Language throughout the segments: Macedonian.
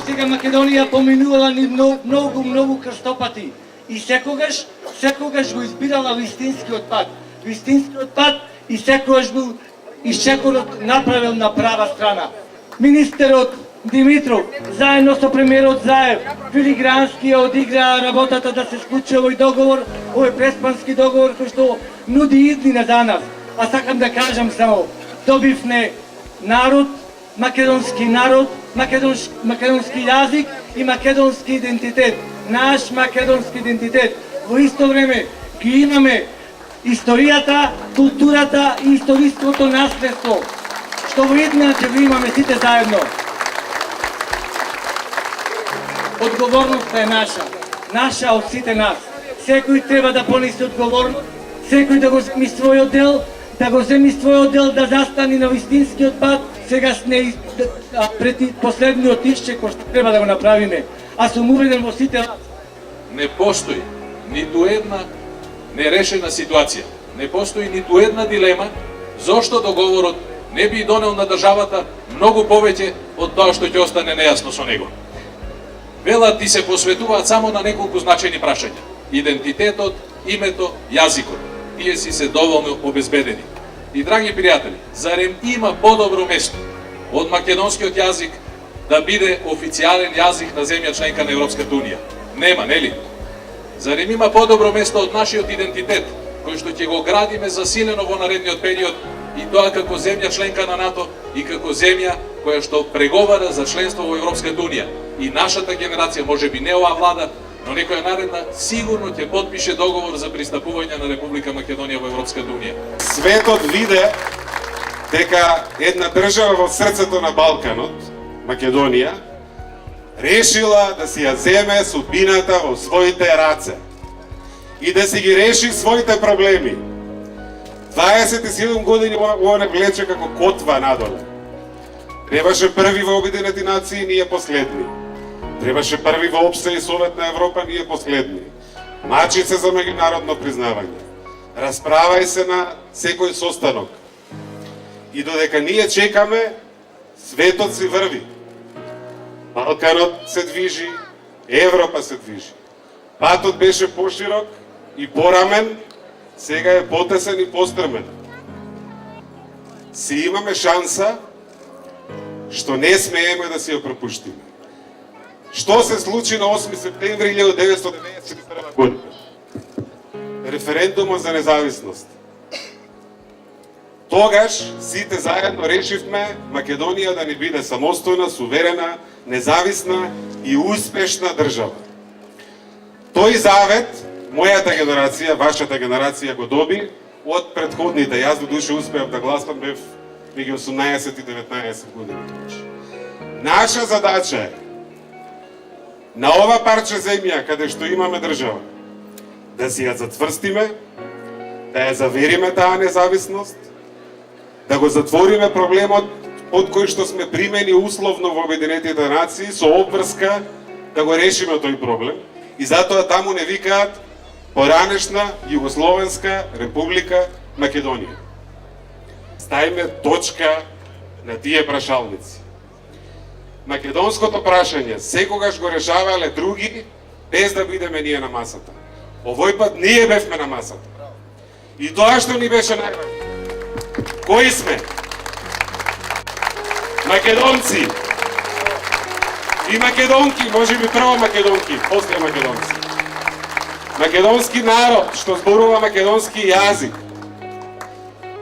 досега Македонија поминувала ни многу крстопати и секогаш го избирала вистинскиот пат. Вистинскиот пат и секогаш бил исчекорот направил на права страна. Министерот Димитров, заедно со премиерот Заев, филигрански ја одиграа работата да се склучи овој договор, овој преспански договор кој што нуди иднина за нас. А сакам да кажам само, добивме народ, македонски јазик и македонски идентитет. Наш македонски идентитет. Во исто време ги имаме историјата, културата и историското наследство, што во иднина ќе го имаме сите заедно. Одговорноста е наша од сите нас. Секој треба да понесе одговорност, секој да го земи својот дел, да застани на вистинскиот пат. Сега сме пред последниот исчек кој што треба да го направиме. А сум убеден во сите нас. Не постои ниту една нерешена ситуација. Не постои ниту една дилема зошто договорот не би донел на државата многу повеќе од тоа што ќе остане нејасно со него. Велат ти се посветуваат само на неколку значајни прашања. Идентитетот, името, јазикот. Тие си се доволно обезбедени. И драги пријатели, зарем има подобро место од македонскиот јазик да биде официјален јазик на земја членка на Европската унија? Нема, нели? Зарем има подобро место од нашиот идентитет, кој што ќе го градиме засилено во наредниот период, и тоа како земја членка на НАТО и како земја која што преговара за членство во Европската унија. И нашата генерација, можеби не оваа влада, но некоја наредна, сигурно ќе потпише договор за пристапување на Република Македонија во Европската унија. Светот виде дека една држава во срцето на Балканот, Македонија, решила да си ја земе судбината во своите раце и да си ги реши своите проблеми. 27 години ова не влече како котва надоле. Требаше први во Обединети нации, ние последни. Требаше први во Општа и Совет на Европа, ние последни. Мачи се за меѓународно признавање. Расправај се на секој состанок. И додека ние чекаме, светот си врви. Балканот се движи, Европа се движи. Патот беше поширок и порамен, сега е потесен и пострмен. Си имаме шанса, што не смееме да си ја пропуштиме. Што се случи на 8 септември 1991 година? Референдумот за независност. Тогаш сите заедно решивме Македонија да не биде самостојна, суверена, независна и успешна држава. Тој завет мојата генерација, вашата генерација го доби од претходните. Јас до душе успеав да гласам, бев меѓу 18 и 19 години. Наша задача е на ова парче земја каде што имаме држава да си ја затврстиме, да ја завериме таа независност, да го затвориме проблемот од кој што сме примени условно во Обединетите нации со обврска да го решиме тој проблем. И затоа таму не викаат поранешна Југословенска република Македонија. Ставиме точка на тие прашалници. Македонското прашање секогаш го решавале други без да бидеме ние на масата. Овој пат ние бевме на масата. И тоа што ни беше најважно. Кои сме? Македонци. И македонки, можеби прво македонки, после македонци. Македонски народ што зборува македонски јазик.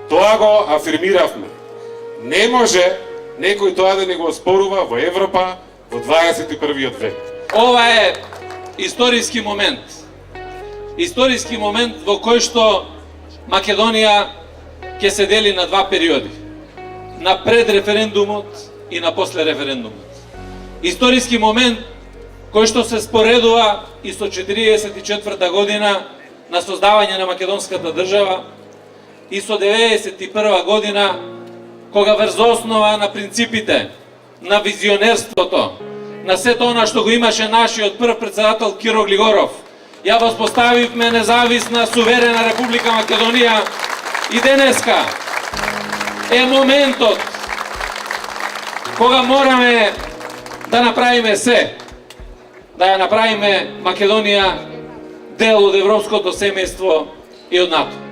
Тоа го афирмиравме. Не може некој тоа да не го оспорува во Европа во 21. век. Ова е историски момент. Историски момент во кој што Македонија ќе се дели на два периоди. На пред референдумот и на после референдумот. Историски момент кој што се споредува и со 44 година на создавање на македонската држава и со 91 година кога врз основа на принципите, на визионерството, на сето она што го имаше нашиот прв председател Киро Глигоров, ја воспоставивме независна, суверена Република Македонија и денеска е моментот кога мораме да направиме се, да ја направиме Македонија дел од европското семејство и од НАТО.